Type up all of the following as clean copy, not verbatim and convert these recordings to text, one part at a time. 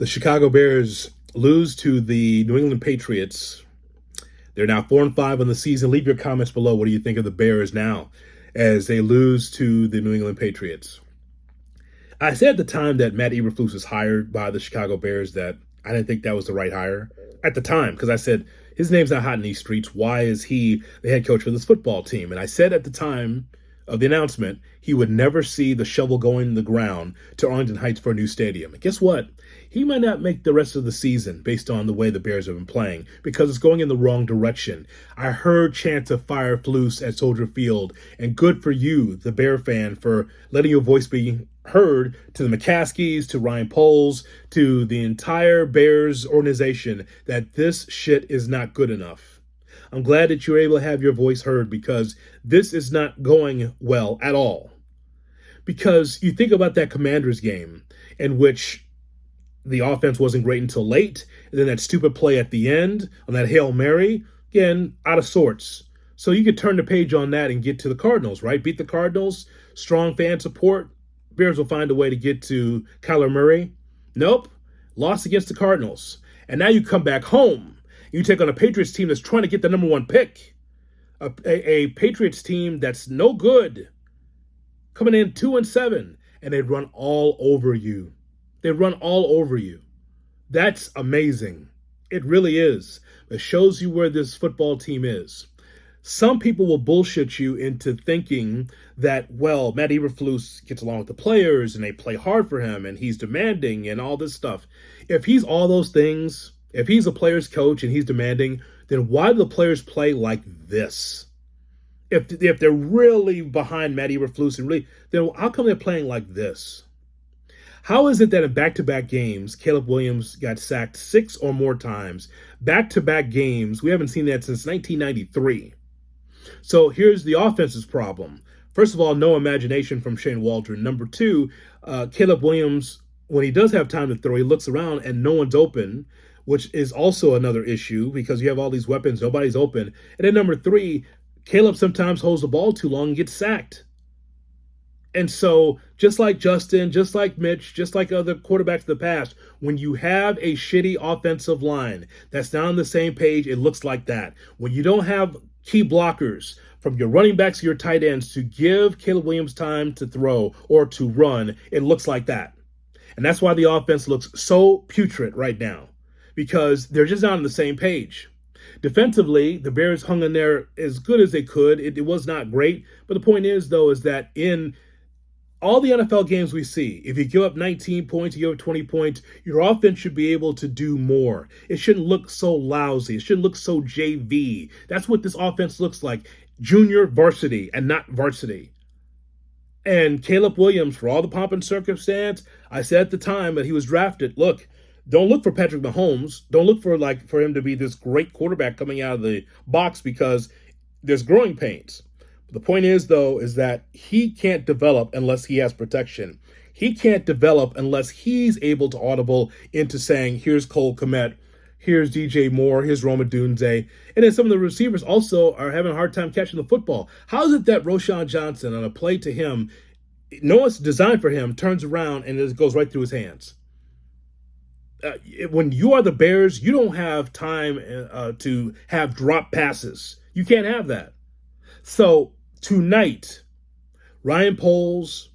The Chicago Bears lose to the New England Patriots. They're now 4-5 on the season. Leave your comments below. What do you think of the Bears now as they lose to the New England Patriots? I said at the time that Matt Eberflus was hired by the Chicago Bears that I didn't think that was the right hire at the time, because I said his name's not hot in these streets. Why is he the head coach for this football team? And I said at the time of the announcement, he would never see the shovel going in the ground to Arlington Heights for a new stadium. And guess what? He might not make the rest of the season based on the way the Bears have been playing because it's going in the wrong direction. I heard chants of fire Flus at Soldier Field, and good for you, the Bear fan, for letting your voice be heard to the McCaskies, to Ryan Poles, to the entire Bears organization that this shit is not good enough. I'm glad that you're able to have your voice heard because this is not going well at all. Because you think about that Commanders game in which the offense wasn't great until late, and then that stupid play at the end on that Hail Mary, again, out of sorts. So you could turn the page on that and get to the Cardinals, right? Beat the Cardinals, strong fan support. Bears will find a way to get to Kyler Murray. Nope, lost against the Cardinals. And now you come back home. You take on a Patriots team that's trying to get the number one pick. A Patriots team that's no good. Coming in 2-7, and they run all over you. They run all over you. That's amazing. It really is. It shows you where this football team is. Some people will bullshit you into thinking that, well, Matt Eberflus gets along with the players and they play hard for him and he's demanding and all this stuff. If he's all those things, if he's a player's coach and he's demanding, then why do the players play like this? If they're really behind Matt Eberflus and really, then how come they're playing like this? How is it that in back-to-back games, Caleb Williams got sacked 6 or more times? Back-to-back games, we haven't seen that since 1993. So here's the offense's problem. First of all, no imagination from Shane Waldron. Number two, Caleb Williams, when he does have time to throw, he looks around and no one's open, which is also another issue because you have all these weapons, nobody's open. And then number three, Caleb sometimes holds the ball too long and gets sacked. And so just like Justin, just like Mitch, just like other quarterbacks of the past, when you have a shitty offensive line that's not on the same page, it looks like that. When you don't have key blockers from your running backs to your tight ends to give Caleb Williams time to throw or to run, it looks like that. And that's why the offense looks so putrid right now, because they're just not on the same page. Defensively, the Bears hung in there as good as they could. It was not great. But the point is, though, is that in all the NFL games we see, if you give up 19 points, you give up 20 points, your offense should be able to do more. It shouldn't look so lousy. It shouldn't look so JV. That's what this offense looks like. Junior varsity and not varsity. And Caleb Williams, for all the pomp and circumstance, I said at the time that he was drafted, look, don't look for Patrick Mahomes. Don't look for him to be this great quarterback coming out of the box because there's growing pains. The point is, though, is that he can't develop unless he has protection. He can't develop unless he's able to audible into saying, here's Cole Kmet, here's DJ Moore, here's Roma Dunze. And then some of the receivers also are having a hard time catching the football. How is it that Roshan Johnson, on a play to him, no one's designed for him, turns around and it goes right through his hands? When you are the Bears, you don't have time to have drop passes. You can't have that. So tonight, Ryan Poles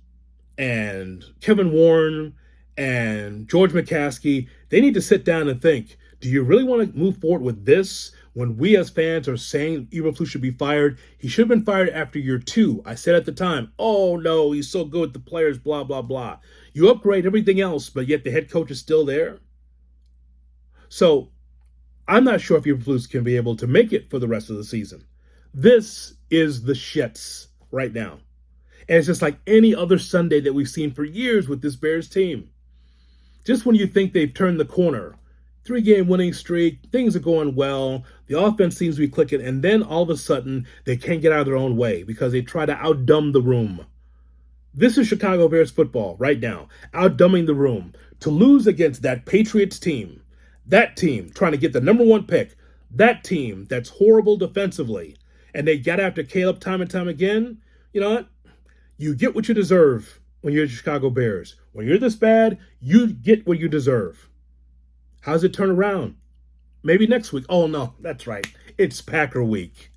and Kevin Warren and George McCaskey, they need to sit down and think, do you really want to move forward with this when we as fans are saying Eberflus should be fired? He should have been fired after year 2. I said at the time, oh no, he's so good with the players, blah, blah, blah. You upgrade everything else, but yet the head coach is still there. So I'm not sure if Eberflus can be able to make it for the rest of the season. This is the shits right now. And it's just like any other Sunday that we've seen for years with this Bears team. Just when you think they've turned the corner, 3-game winning streak, things are going well, the offense seems to be clicking, and then all of a sudden they can't get out of their own way because they try to outdumb the room. This is Chicago Bears football right now, outdumbing the room. To lose against that Patriots team, that team trying to get the number one pick, that team that's horrible defensively, and they got after Caleb time and time again, you know what? You get what you deserve when you're the Chicago Bears. When you're this bad, you get what you deserve. How's it turn around? Maybe next week. Oh, no, that's right. It's Packer week.